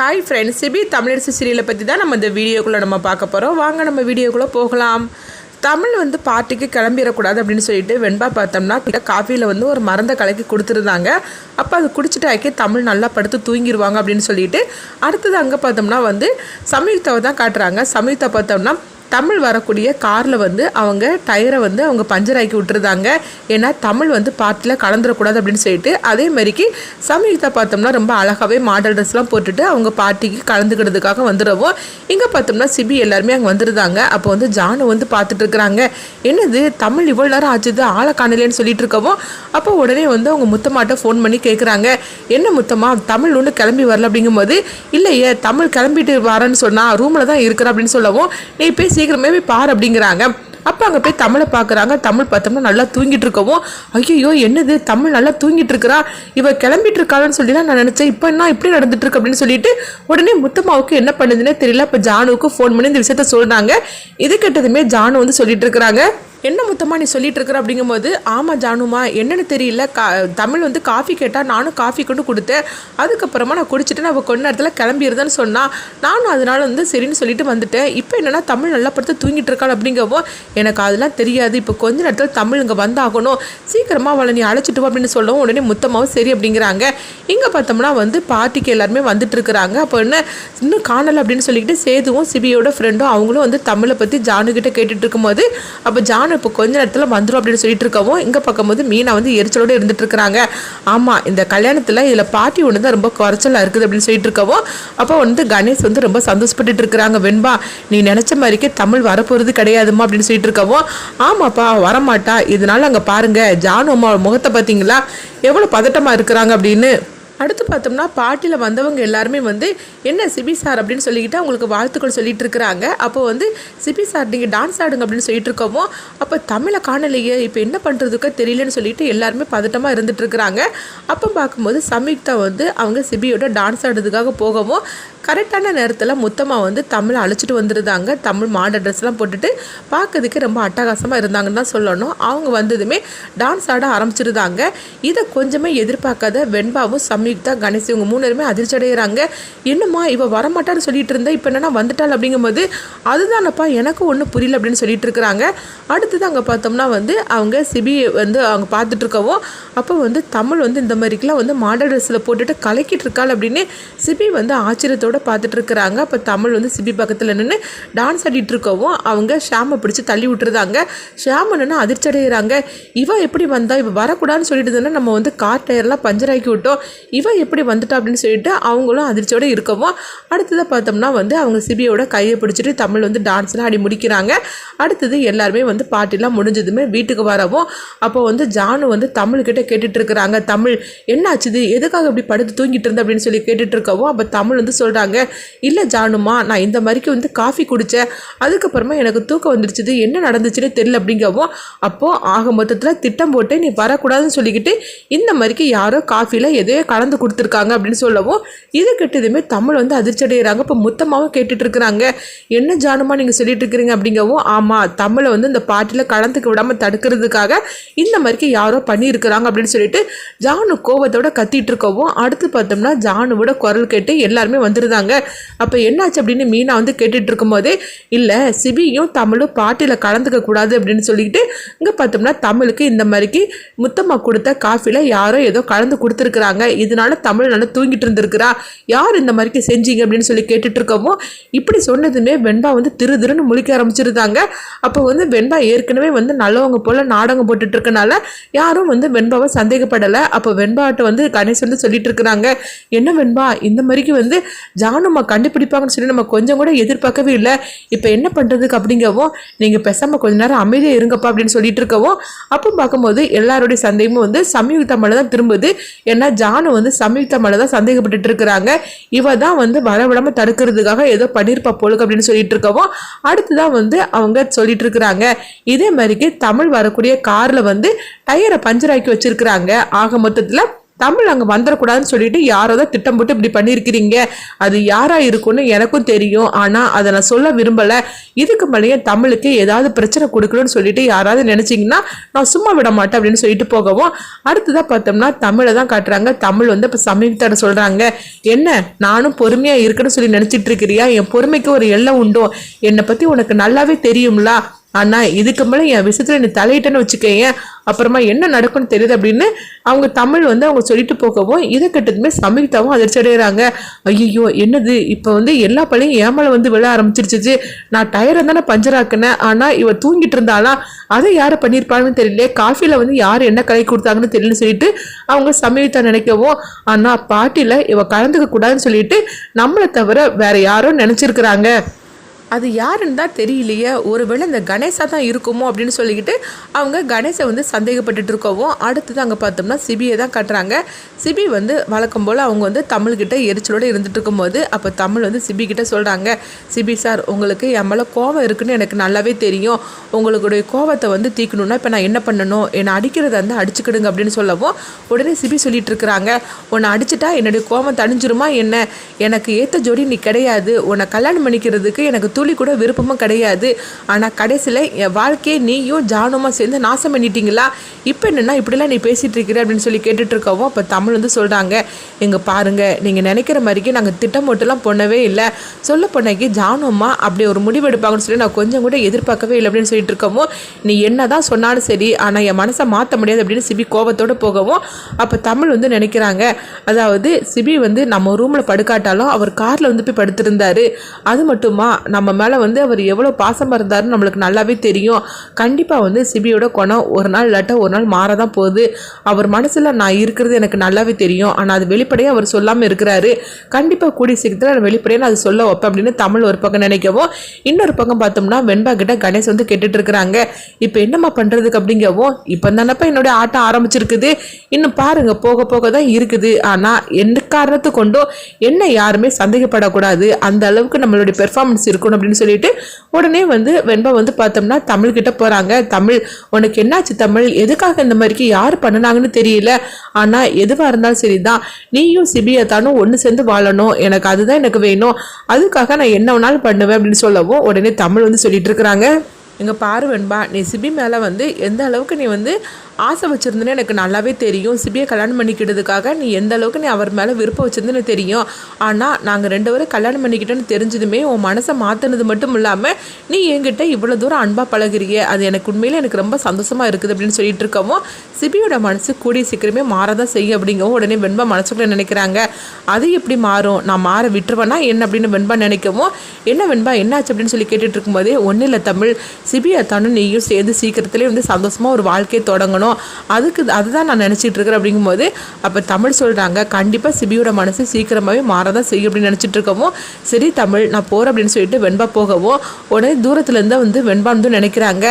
Hi friends, CP Tamilarasi சீரியலை பற்றி தான் நம்ம இந்த வீடியோக்குள்ளே நம்ம பார்க்க போகிறோம். வாங்க நம்ம வீடியோக்குள்ளே போகலாம். தமிழ் பார்ட்டிக்கு கிளம்பிடக்கூடாது அப்படின்னு சொல்லிட்டு வெண்பா பார்த்தோம்னா காஃபியில் ஒரு மருந்தை கலக்கி கொடுத்துருந்தாங்க. அப்போ அது குடிச்சிட்டாக்கி தமிழ் நல்லா படுத்து தூங்கிடுவாங்க அப்படின்னு சொல்லிட்டு அடுத்தது அங்கே பார்த்தோம்னா சம்யுக்தாவை தான் காட்டுறாங்க. சம்யுக்தா பார்த்தோம்னா தமிழ் வரக்கூடிய காரில் அவங்க டயரை அவங்க பஞ்சர் ஆக்கி விட்டுருந்தாங்க. ஏன்னா தமிழ் பாட்டில் கலந்துடக்கூடாது அப்படின்னு சொல்லிட்டு அதே மாதிரிக்கு சம்யுக்தா பார்த்தோம்னா ரொம்ப அழகாகவே மாடல் ட்ரெஸ்லாம் போட்டுட்டு அவங்க பார்ட்டிக்கு கலந்துக்கிறதுக்காக வந்துடுவோம். இங்கே பார்த்தோம்னா சிபி எல்லாருமே அங்கே வந்துருந்தாங்க. அப்போ ஜானு பார்த்துட்டு இருக்கிறாங்க. என்னது தமிழ் இவ்வளோ நேரம் ஆச்சுது ஆளை காணலேன்னு சொல்லிட்டு இருக்கவும் அப்போ உடனே அவங்க முத்தமாட்ட ஃபோன் பண்ணி கேட்குறாங்க. என்ன முத்தமா தமிழ் ஒன்று கிளம்பி வரல அப்படிங்கும்போது இல்லையே தமிழ் கிளம்பிட்டு வரேன்னு சொன்னால் ரூமில் தான் இருக்கிற அப்படின்னு சொல்லவும் நீ போய் சீக்கிரமே போய் பார் அப்படிங்கிறாங்க. அப்போ அங்கே போய் தமிழை பார்க்குறாங்க. தமிழ் பார்த்தோம்னா நல்லா தூங்கிட்டு இருக்கவும் ஐயோ என்னது தமிழ் நல்லா தூங்கிட்டு இருக்கிறா, இவ கிளம்பிட்டு இருக்காளான்னு சொல்லி தான் நான் நினச்சேன். இப்போ என்ன இப்படி நடந்துட்டு இருக்கு அப்படின்னு சொல்லிட்டு உடனே முத்தம்மாவுக்கு என்ன பண்ணுதுன்னே தெரியல. இப்போ ஜானுவுக்கு ஃபோன் பண்ணி இந்த விஷயத்த சொல்கிறாங்க. இது கெட்டதுமே ஜானு சொல்லிட்டு இருக்கிறாங்க. என்ன முத்தமா நீ சொல்லிட்டு இருக்கிற அப்படிங்கும்போது ஆமாம் ஜானுமா என்னன்னு தெரியல, தமிழ் காஃபி கேட்டால் நானும் காஃபி கொண்டு கொடுத்தேன். அதுக்கப்புறமா நான் குடிச்சிட்டு நான் கொஞ்ச நேரத்தில் கிளம்பிடுறதுன்னு சொன்னால் நானும் அதனால சரின்னு சொல்லிட்டு வந்துட்டேன். இப்போ என்னென்னா தமிழ் நல்லா படுத்து தூங்கிட்டு இருக்காள் அப்படிங்கவோ எனக்கு அதெல்லாம் தெரியாது. இப்போ கொஞ்ச நேரத்தில் தமிழ் இங்கே வந்தாகணும், சீக்கிரமாக அவளை நீ அழைச்சிட்டு வா அப்படின்னு சொல்லவும் உடனே முத்தமாவும் சரி அப்படிங்கிறாங்க. இங்கே பார்த்தோம்னா பார்ட்டிக்கு எல்லாருமே வந்துட்டு இருக்கிறாங்க. அப்போ என்ன இன்னும் காணலை அப்படின்னு சொல்லிக்கிட்டு சேதுவும் சிபியோட ஃப்ரெண்டும் அவங்களும் தமிழை பற்றி ஜானுக்கிட்ட கேட்டுட்டு இருக்கும்போது அப்போ ஜானு இப்போ கொஞ்ச நேரத்தில் வந்துடும் அப்படின்னு சொல்லிட்டு இருக்கவும் இங்கே பார்க்கும்போது மீனா எரிச்சலோடு இருந்துட்டு இருக்கிறாங்க. ஆமாம் இந்த கல்யாணத்தில் இதில் பாட்டி ஒன்று தான் ரொம்ப குறைச்சலாக இருக்குது அப்படின்னு சொல்லிட்டு இருக்கவும் அப்போ கணேஷ் ரொம்ப சந்தோஷப்பட்டு இருக்கிறாங்க. வெண்பா நீ நினச்ச மாதிரிக்கே தமிழ் வரப்போகிறது கிடையாதுமா அப்படின்னு சொல்லிட்டு இருக்கவும் ஆமாப்பா வரமாட்டா, இதனால அங்கே பாருங்க ஜானு அம்மா முகத்தை பார்த்தீங்களா எவ்வளோ பதட்டமாக இருக்கிறாங்க அப்படின்னு. அடுத்து பார்த்தோம்னா பாட்டியில் வந்தவங்க எல்லாருமே என்ன சிபி சார் அப்படின்னு சொல்லிக்கிட்டு அவங்களுக்கு வாழ்த்துக்கள் சொல்லிட்டு இருக்கிறாங்க. அப்போ சிபி சார் நீங்கள் டான்ஸ் ஆடுங்க அப்படின்னு சொல்லிட்டு இருக்கோமோ அப்போ தமிழை காணலையே இப்போ என்ன பண்ணுறதுக்கோ தெரியலன்னு சொல்லிட்டு எல்லாருமே பதட்டமாக இருந்துட்டு இருக்கிறாங்க. அப்போ பார்க்கும்போது சம்யுக்தா அவங்க சிபியோட டான்ஸ் ஆடுறதுக்காக போகவும் கரெக்டான நேரத்தில் முத்தமாக தமிழை அழைச்சிட்டு வந்துருந்தாங்க. தமிழ் மாடல் ட்ரெஸ்லாம் போட்டுட்டு பார்க்கறதுக்கு ரொம்ப அட்டகாசமாக இருந்தாங்கன்னு தான் சொல்லணும். அவங்க வந்ததுமே டான்ஸ் ஆட ஆரம்பிச்சிருந்தாங்க. இதை கொஞ்சமே எதிர்பார்க்காத வெண்பாவும் சம்யுக்தா கணேஷ் இவங்க 3 பேருமே அதிர்ச்சி அடைகிறாங்க. என்னம்மா இவ வரமாட்டான்னு சொல்லிட்டு இருந்தா இப்போ என்னன்னா வந்துட்டாள் அப்படிங்கும்போது அதுதானப்பா எனக்கு ஒன்றும் புரியல அப்படின்னு சொல்லிட்டு இருக்கிறாங்க. அடுத்தது அங்கே பார்த்தோம்னா அவங்க சிபி அவங்க பார்த்துட்டு இருக்கவும் அப்போ தமிழ் இந்த மாதிரிக்கெலாம் மாடல் ட்ரெஸ்ஸில் போட்டுட்டு கலக்கிட்டு இருக்காள் அப்படின்னு சிபி ஆச்சரியத்தோட பார்த்துட்டு இருக்கிறாங்க. அப்போ தமிழ் சிபி பக்கத்தில் நின்று டான்ஸ் ஆடிட்டு இருக்கவும் அவங்க ஷாமை பிடிச்சி தள்ளி விட்டுருந்தாங்க. ஷாம் என்னன்னா அதிர்ச்சி அடைகிறாங்க. இவ எப்படி வந்தா, இவ வரக்கூடாதுன்னு சொல்லிட்டு தானே நம்ம கார் டயர்லாம் பஞ்சர் ஆக்கி விட்டோம், இவ எப்படி வந்துட்டா அப்படின்னு சொல்லிட்டு அவங்களும் அதிர்ச்சியோடு இருக்கவும் அடுத்ததாக பார்த்தோம்னா அவங்க சிபியோட கையை பிடிச்சிட்டு தமிழ் டான்ஸ்லாம் ஆடி முடிக்கிறாங்க. அடுத்தது எல்லாருமே பாட்டிலாம் முடிஞ்சதுமே வீட்டுக்கு வரவும் அப்போ ஜானு தமிழ்கிட்ட கேட்டுட்டு இருக்கிறாங்க. தமிழ் என்னாச்சுது, எதுக்காக இப்படி படுத்து தூங்கிட்டு இருந்த அப்படின்னு சொல்லி கேட்டுட்டு இருக்கவும் அப்போ தமிழ் சொல்கிறாங்க. இல்லை ஜானுமா நான் இந்த மாதிரிக்கு காஃபி குடித்தேன், அதுக்கப்புறமா எனக்கு தூக்கம் வந்துடுச்சுது, என்ன நடந்துச்சுன்னு தெரியல அப்படிங்கவும் அப்போது ஆக மொத்தத்தில் திட்டம் போட்டு நீ வரக்கூடாதுன்னு சொல்லிக்கிட்டு இந்த மாதிரிக்கு யாரோ காஃபியில் எதையோ கலந்து கொடுத்துருக்காங்க அப்படின்னு சொல்லவும் இது கிட்டதுமே தமிழ் அதிர்ச்சி அடைகிறாங்க. இப்போ முத்தமாகவும் கேட்டுட்டு இருக்கிறாங்க. என்ன ஜானுமா நீங்கள் சொல்லிட்டு இருக்கிறீங்க அப்படிங்கவும் ஆமாம் தமிழை இந்த பாட்டில் கலந்துக்க விடாமல் தடுக்கிறதுக்காக இந்த மாதிரிக்கு யாரோ பண்ணியிருக்கிறாங்க அப்படின்னு சொல்லிட்டு ஜானு கோபத்தோட கத்திட்டு இருக்கவும் அடுத்து பார்த்தோம்னா ஜானுவோட குரல் கேட்டு எல்லாருமே வந்துருந்தாங்க. அப்போ என்னாச்சு அப்படின்னு மீனா கேட்டுட்டு இருக்கும்போதே இல்லை சிபியும் தமிழும் பாட்டியில் கலந்துக்க கூடாது அப்படின்னு சொல்லிட்டு இங்கே பார்த்தோம்னா தமிழுக்கு இந்த மாதிரிக்கு முத்தம்மா கொடுத்த காஃபியில் யாரோ ஏதோ கலந்து கொடுத்துருக்குறாங்க, இதனால தமிழ் நல்லா தூங்கிட்டு இருந்திருக்கிறா, யார் இந்த மாதிரிக்கு செஞ்சீங்க அப்படின்னு சொல்லி கேட்டுட்டு இருக்கவும் இப்படி சொன்னதுமே வெண்பா திருன்னு முழிக்க ஆரம்பிச்சிருந்தாங்க. அப்போ வெண்பா ஏற்கனவே நல்லவங்க போல நாடகம் போட்டுட்டு இருக்கனால யாரும் வெண்பாவை சந்தேகப்படலை. அப்போ வெண்பாட்ட கணேஷ் சொல்லிட்டு இருக்கிறாங்க. என்ன வெண்பா இந்த மாதிரிக்கு ஜானுமா கண்டுபிடிப்பாங்கன்னு சொல்லி நம்ம கொஞ்சம் கூட எதிர்பார்க்கவே இல்லை, இப்போ என்ன பண்ணுறதுக்கு அப்படிங்கவும் நீங்கள் பேசாமல் கொஞ்ச நேரம் அமைதியாக இருங்கப்பா அப்படின்னு சொல்லிட்டு இருக்கவும் அப்போ பார்க்கும்போது எல்லாருடைய சந்தேகமும் சம்யுக்தா மேலே தான் திரும்புது. ஏன்னா ஜானு சம்யுக்தா மேலே தான் சந்தேகப்பட்டு இருக்கிறாங்க. இவ தான் வரவிடாமல் தடுக்கிறதுக்காக ஏதோ பண்ணியிருப்பா போலுக்கு அப்படின்னு சொல்லிட்டு இருக்கவும் அடுத்துதான் அவங்க சொல்லிட்டு இருக்கிறாங்க. இதே மாதிரிக்கு தமிழ் வரக்கூடிய காரில் டயரை பஞ்சர் ஆக்கி வச்சிருக்கிறாங்க. ஆக மொத்தத்தில் தமிழ் அங்கே வந்துடக்கூடாதுன்னு சொல்லிட்டு யாரோ தான் திட்டம் போட்டு இப்படி பண்ணியிருக்கிறீங்க. அது யாரா இருக்கும்னு எனக்கும் தெரியும், ஆனால் அதை நான் சொல்ல விரும்பலை. இதுக்கு மேலேயே தமிழுக்கு ஏதாவது பிரச்சனை கொடுக்கணும்னு சொல்லிட்டு யாராவது நினைச்சிங்கன்னா நான் சும்மா விட மாட்டேன் அப்படின்னு சொல்லிட்டு போகவும், அடுத்ததான் பார்த்தோம்னா தமிழை தான் காட்டுறாங்க. தமிழ் வந்து இப்போ சமீபத்தோட சொல்றாங்க, என்ன நானும் பொறுமையா இருக்குன்னு சொல்லி நினைச்சிட்டு இருக்கிறியா? என் பொறுமைக்கு ஒரு எல்லை உண்டோ? என்னை பத்தி உனக்கு நல்லாவே தெரியும்ல. ஆனா இதுக்கு மேலே என் விஷயத்துல நீ தலையிட்டேன்னு வச்சுக்கேன், அப்புறமா என்ன நடக்கும்னு தெரியுது அப்படின்னு அவங்க தமிழ் வந்து அவங்க சொல்லிட்டு போகவும், இதை கட்டதுமே சமீதாவும் அதிர்ச்சி அடைகிறாங்க. ஐயோ என்னது இப்போ வந்து எல்லா பழையும் ஏமலை வந்து விழ ஆரம்பிச்சிருச்சு. நான் டயரை தானே பஞ்சர் ஆக்கினேன், ஆனா இவ தூங்கிட்டு இருந்தாலாம், அதை யாரை பண்ணியிருப்பாங்கன்னு தெரியல, காஃபில வந்து யார் என்ன கலை கொடுத்தாங்கன்னு தெரியலன்னு சொல்லிட்டு அவங்க சமீதா நினைக்கவும், ஆனா பாட்டில இவ கலந்துக்க கூடாதுன்னு சொல்லிட்டு நம்மளை தவிர வேற யாரோ நினைச்சிருக்கிறாங்க. அது யாருன்னு தான் தெரியலையே, ஒருவேளை இந்த கணேசா தான் இருக்குமோ அப்படின்னு சொல்லிக்கிட்டு அவங்க கணேசை வந்து சந்தேகப்பட்டுட்டு இருக்கவும், அடுத்தது அங்கே பார்த்தோம்னா சிபியை தான் கட்டுறாங்க. சிபி வந்து வழக்கம் போல் அவங்க வந்து தமிழ்கிட்ட எரிச்சலோடு இருந்துட்டு இருக்கும்போது அப்போ தமிழ் வந்து சிபி கிட்ட சொல்கிறாங்க, சிபி சார் உங்களுக்கு என் மேலே கோவம் இருக்குன்னு எனக்கு நல்லாவே தெரியும். உங்களுடைய கோவத்தை வந்து தீக்கணும்னா இப்போ நான் என்ன பண்ணணும்? என்னை அடிக்கிறத வந்து அடிச்சுக்கிடுங்க அப்படின்னு சொல்லவும், உடனே சிபி சொல்லிட்டு இருக்கிறாங்க, உன்னை அடிச்சுட்டா என்னுடைய கோவம் தணிஞ்சிருமா என்ன? எனக்கு ஏற்ற ஜோடி நீ கிடையாது, உன்னை கல்யாணம் பண்ணிக்கிறதுக்கு எனக்கு துளி கூட விருப்பமும் கிடையாது. ஆனால் கடைசியில் என் வாழ்க்கையை நீயும் ஜானுமா சேர்ந்து நாசம் பண்ணிட்டீங்களா? இப்போ என்னென்னா இப்படிலாம் நீ பேசிகிட்டு இருக்கிற அப்படின்னு சொல்லி கேட்டுட்டு இருக்கவும், அப்போ தமிழ் வந்து சொல்கிறாங்க, எங்கள் பாருங்கள் நீங்கள் நினைக்கிற மாதிரிக்கு நாங்கள் திட்டம் மட்டும்லாம் பண்ணவே இல்லை. சொல்ல போனாக்கி ஜானுமா அப்படி ஒரு முடிவு எடுப்பாங்கன்னு சொல்லி நான் கொஞ்சம் கூட எதிர்பார்க்கவே இல்லை அப்படின்னு சொல்லிட்டு இருக்கவும், நீ என்ன தான் சொன்னாலும் சரி ஆனால் என் மனசை மாற்ற முடியாது அப்படின்னு சிபி கோபத்தோடு போகவும், அப்போ தமிழ் வந்து நினைக்கிறாங்க, அதாவது சிபி வந்து நம்ம ரூமில் படுக்காட்டாலும் அவர் காரில் வந்து போய் படுத்திருந்தாரு. அது மட்டுமா நம்ம மேலே வந்து அவர் எவ்வளோ பாசமாக இருந்தாருன்னு நம்மளுக்கு நல்லாவே தெரியும். கண்டிப்பாக வந்து சிபியோட குணம் ஒரு நாள் இல்லாட்ட ஒரு நாள் மாறதான் போகுது. அவர் மனசில் நான் இருக்கிறது எனக்கு நல்லாவே தெரியும், ஆனால் அது வெளிப்படையாக அவர் சொல்லாமல் இருக்கிறாரு. கண்டிப்பாக கூடிய சீக்கிரத்தில் வெளிப்படையாக நான் அது சொல்ல வைப்பேன் அப்படின்னு தமிழ் ஒரு பக்கம் நினைக்கவும், இன்னொரு பக்கம் பார்த்தோம்னா வெண்பா கிட்ட கணேஷ் வந்து கேட்டுட்டு இருக்கிறாங்க, இப்போ என்னம்மா பண்ணுறதுக்கு அப்படிங்கவும், இப்போ தானப்பா என்னுடைய ஆட்டம் ஆரம்பிச்சிருக்குது, இன்னும் பாருங்க போக போக தான் இருக்குது. ஆனால் எந்த காரணத்தை கொண்டோ என்ன யாருமே சந்தேகப்படக்கூடாது, அந்த அளவுக்கு நம்மளுடைய பெர்ஃபார்மன்ஸ் இருக்கணும் அப்படின்னு சொல்லிட்டு உடனே வந்து வெண்பா வந்து பார்த்தோம்னா தமிழ் கிட்ட போறாங்க. தமிழ் உனக்கு என்னாச்சு தமிழ்? எதுக்காக இந்த மாதிரிக்கு யார் பண்ணினாங்கன்னு தெரியல, ஆனா எதுவா இருந்தாலும் சரிதான், நீயும் சிபியத்தானும் ஒன்று சேர்ந்து வாழணும், எனக்கு அதுதான் எனக்கு வேணும், அதுக்காக நான் என்ன வேணாலும் பண்ணுவேன் அப்படின்னு சொல்லவும், உடனே தமிழ் வந்து சொல்லிட்டு இருக்கிறாங்க, இங்கே பாரு வெண்பா, நீ சிபி மேலே வந்து எந்த அளவுக்கு நீ வந்து ஆசை வச்சுருந்தேன்னு எனக்கு நல்லாவே தெரியும். சிபியை கல்யாணம் பண்ணிக்கிட்டதுக்காக நீ எந்த அளவுக்கு நீ அவர் மேலே விருப்பம் வச்சுருந்துன்னு தெரியும். ஆனால் நாங்கள் 2 பேரும் கல்யாணம் பண்ணிக்கிட்டோன்னு தெரிஞ்சதுமே உன் மனசை மாற்றினது மட்டும் இல்லாமல் நீ என்கிட்ட இவ்வளோ தூரம் அன்பாக பழகிறிய, அது எனக்கு உண்மையிலே எனக்கு ரொம்ப சந்தோஷமாக இருக்குது அப்படின்னு சொல்லிட்டு இருக்கவும், சிபியோட மனசு கூடிய சீக்கிரமே மாறதான் செய்யும் அப்படிங்கவும் உடனே வெண்பா மனசுக்குள்ளே நினைக்கிறாங்க, அது எப்படி மாறும்? நான் மாற விட்டுருவேன்னா என்ன அப்படின்னு வெண்பா நினைக்கவும், என்ன வெண்பா என்னாச்சு அப்படின்னு சொல்லி கேட்டுட்டு இருக்கும்போதே, ஒன்றும் இல்லை தமிழ், சிபியத்தானும் நீயும் சேர்ந்து சீக்கிரத்துலேயே வந்து சந்தோஷமாக ஒரு வாழ்க்கையை தொடங்கணும், அதுதான் நான் நினச்சிட்டு இருக்கிறேன் அப்படிங்கும்போது அப்போ தமிழ் சொல்கிறாங்க, கண்டிப்பாக சிபியோட மனசு சீக்கிரமாகவே மாறதான் செய்யும் அப்படின்னு நினச்சிட்டு இருக்கவும், சரி தமிழ் நான் போகிறேன் அப்படின்னு சொல்லிட்டு வெண்பா போகவும், உடனே தூரத்துலேருந்து வந்து வெண்பா வந்து நினைக்கிறாங்க,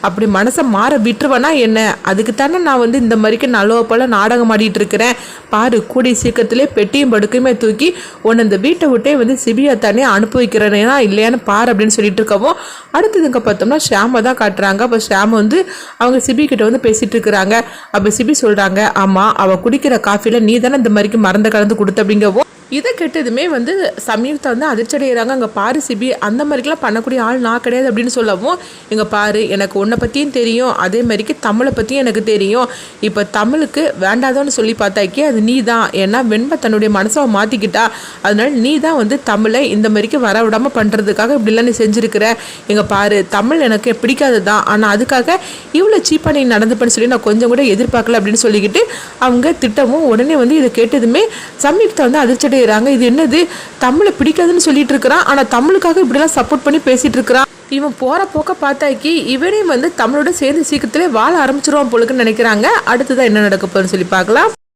அப்படி மனசை மாற விட்டுருவேன்னா என்ன? அதுக்கு தானே நான் வந்து இந்த மாதிரிக்கு நல்லவ போல் நாடகம் ஆடிட்டு இருக்கிறேன். பாரு கூடிய சீக்கிரத்திலே பெட்டியும் படுக்கையுமே தூக்கி உன்னை இந்த வீட்டை விட்டே வந்து சிபியாத்தானே அனுப்பி வைக்கிறேன்னா இல்லையான்னு பாரு அப்படின்னு சொல்லிட்டு இருக்கவும், அடுத்ததுங்க பார்த்தோம்னா ஷாமை தான் காட்டுறாங்க. அப்போ ஷாம் வந்து அவங்க சிபி கிட்ட வந்து பேசிட்டு இருக்கிறாங்க. அப்போ சிபி சொல்கிறாங்க, ஆமாம் அவள் குடிக்கிற காஃபியில் நீ தானே இந்த மாதிரிக்கு மருந்து கலந்து கொடுத்த அப்படிங்கவும், இதை கெட்டதுமே வந்து சமீபத்தை வந்து அதிர்ச்சி அடைகிறாங்க. அங்கே பாரு சிபி, அந்த மாதிரிக்கெலாம் பண்ணக்கூடிய ஆள் நான் கிடையாது அப்படின்னு சொல்லவும், இங்கே பாரு எனக்கு உன்னை பற்றியும் தெரியும், அதே மாதிரிக்கு தமிழை பற்றியும் எனக்கு தெரியும், இப்போ தமிழுக்கு வேண்டாதோன்னு சொல்லி பார்த்தாக்கி அது நீ தான், ஏன்னா வெண்பா தன்னுடைய மனசை மாற்றிக்கிட்டா, அதனால நீ தான் வந்து தமிழை இந்த மாதிரிக்கு வர விடாமல் பண்ணுறதுக்காக இப்படிலாம் நீ செஞ்சுருக்கிற. இங்கே பாரு தமிழ் எனக்கு பிடிக்காது தான், ஆனால் அதுக்காக இவ்வளோ சீப்பாக நீ நடந்துப்பேன்னு சொல்லி நான் கொஞ்சம் கூட எதிர்பார்க்கல அப்படின்னு சொல்லிக்கிட்டு அவங்க திட்டமும், உடனே வந்து இதை கேட்டதுமே சமீபத்தை வந்து அதிர்ச்சி இது என்னது தமிழை பிடிக்காதுன்னு சொல்லிட்டு இருக்கிறான், ஆனா தமிழுக்காக இப்படிலாம் சப்போர்ட் பண்ணி பேசிட்டு இருக்கிறான், இவன் போற போக்க பார்த்தாக்கி இவனையும் வந்து தமிழோட சேர்ந்து சீக்கிரத்திலே வாழ ஆரம்பிச்சிருவான் போலுக்குன்னு நினைக்கிறாங்க. அடுத்ததான் என்ன நடக்க போகுதுன்னு சொல்லி பார்க்கலாம்.